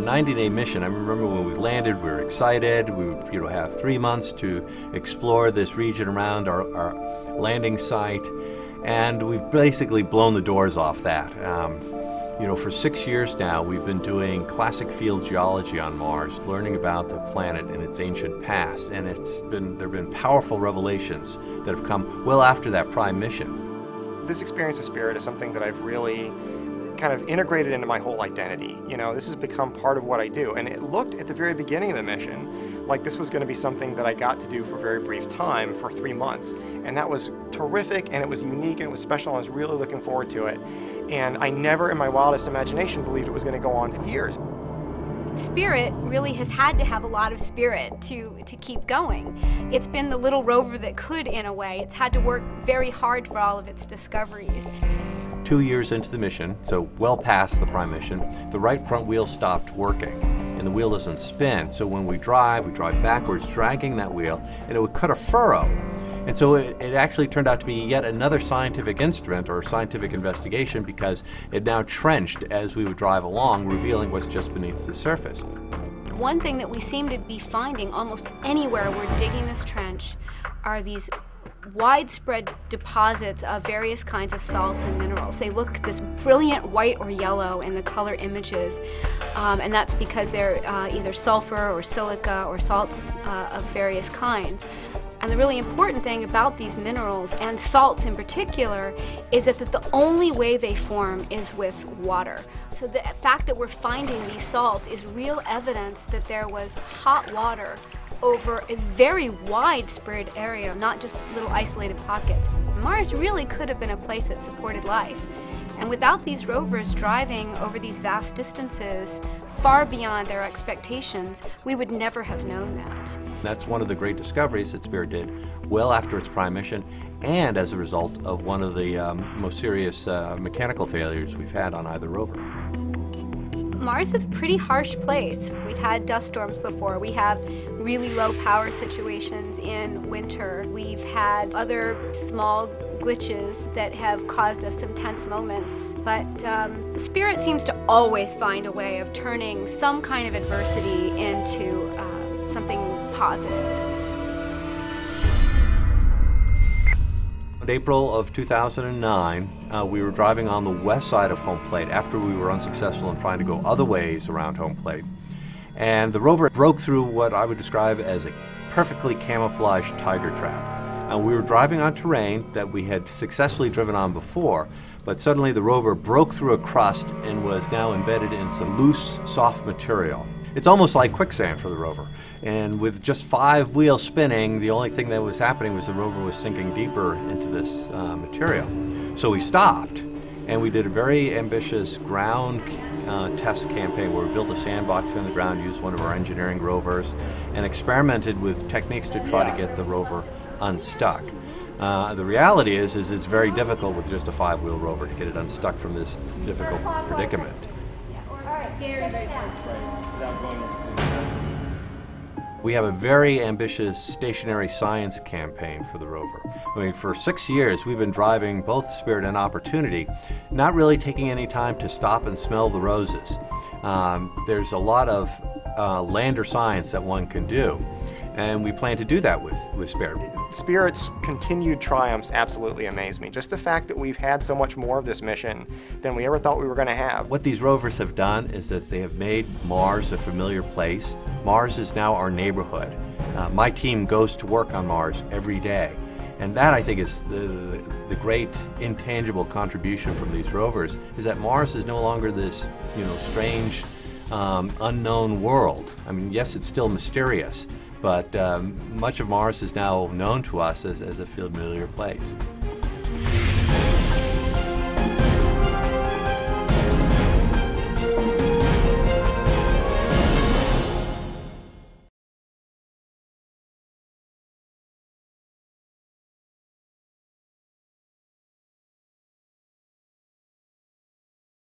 90-day mission, I remember when we landed, we were excited. We would have 3 months to explore this region around our landing site, and we've basically blown the doors off that. For 6 years now, we've been doing classic field geology on Mars, learning about the planet and its ancient past, and there have been powerful revelations that have come well after that prime mission. This experience of Spirit is something that I've really kind of integrated into my whole identity. This has become part of what I do, and it looked at the very beginning of the mission like this was going to be something that I got to do for a very brief time, for 3 months, and that was terrific, and it was unique, and it was special, and I was really looking forward to it, and I never in my wildest imagination believed it was going to go on for years. Spirit really has had to have a lot of spirit to keep going. It's been the little rover that could, in a way. It's had to work very hard for all of its discoveries. 2 years into the mission, so well past the prime mission, the right front wheel stopped working, and the wheel doesn't spin. So when we drive backwards, dragging that wheel, and it would cut a furrow. And so it actually turned out to be yet another scientific instrument or scientific investigation, because it now trenched as we would drive along, revealing what's just beneath the surface. One thing that we seem to be finding almost anywhere we're digging this trench are these widespread deposits of various kinds of salts and minerals. They look this brilliant white or yellow in the color images, and that's because they're either sulfur or silica or salts of various kinds. And the really important thing about these minerals, and salts in particular, is that the only way they form is with water. So the fact that we're finding these salts is real evidence that there was hot water over a very widespread area, not just little isolated pockets. Mars really could have been a place that supported life. And without these rovers driving over these vast distances, far beyond their expectations, we would never have known that. That's one of the great discoveries that Spirit did well after its prime mission, and as a result of one of the most serious mechanical failures we've had on either rover. Mars is a pretty harsh place. We've had dust storms before. We have really low power situations in winter. We've had other small glitches that have caused us some tense moments. But Spirit seems to always find a way of turning some kind of adversity into something positive. In April of 2009, we were driving on the west side of home plate after we were unsuccessful in trying to go other ways around home plate. And the rover broke through what I would describe as a perfectly camouflaged tiger trap. We were driving on terrain that we had successfully driven on before, but suddenly the rover broke through a crust and was now embedded in some loose, soft material. It's almost like quicksand for the rover. And with just 5 wheels spinning, the only thing that was happening was the rover was sinking deeper into this material. So we stopped, and we did a very ambitious ground test campaign where we built a sandbox in the ground, used one of our engineering rovers, and experimented with techniques to try to get the rover unstuck. The reality is it's very difficult with just a 5-wheel rover to get it unstuck from this difficult predicament. We have a very ambitious stationary science campaign for the rover. I mean, for 6 years we've been driving both Spirit and Opportunity, not really taking any time to stop and smell the roses. There's a lot of lander science that one can do, and we plan to do that with Spirit. Spirit's continued triumphs absolutely amaze me. Just the fact that we've had so much more of this mission than we ever thought we were going to have. What these rovers have done is that they have made Mars a familiar place. Mars is now our neighborhood. My team goes to work on Mars every day, and that, I think, is the great intangible contribution from these rovers, is that Mars is no longer this strange unknown world. I mean, yes, it's still mysterious, but much of Mars is now known to us as a familiar place.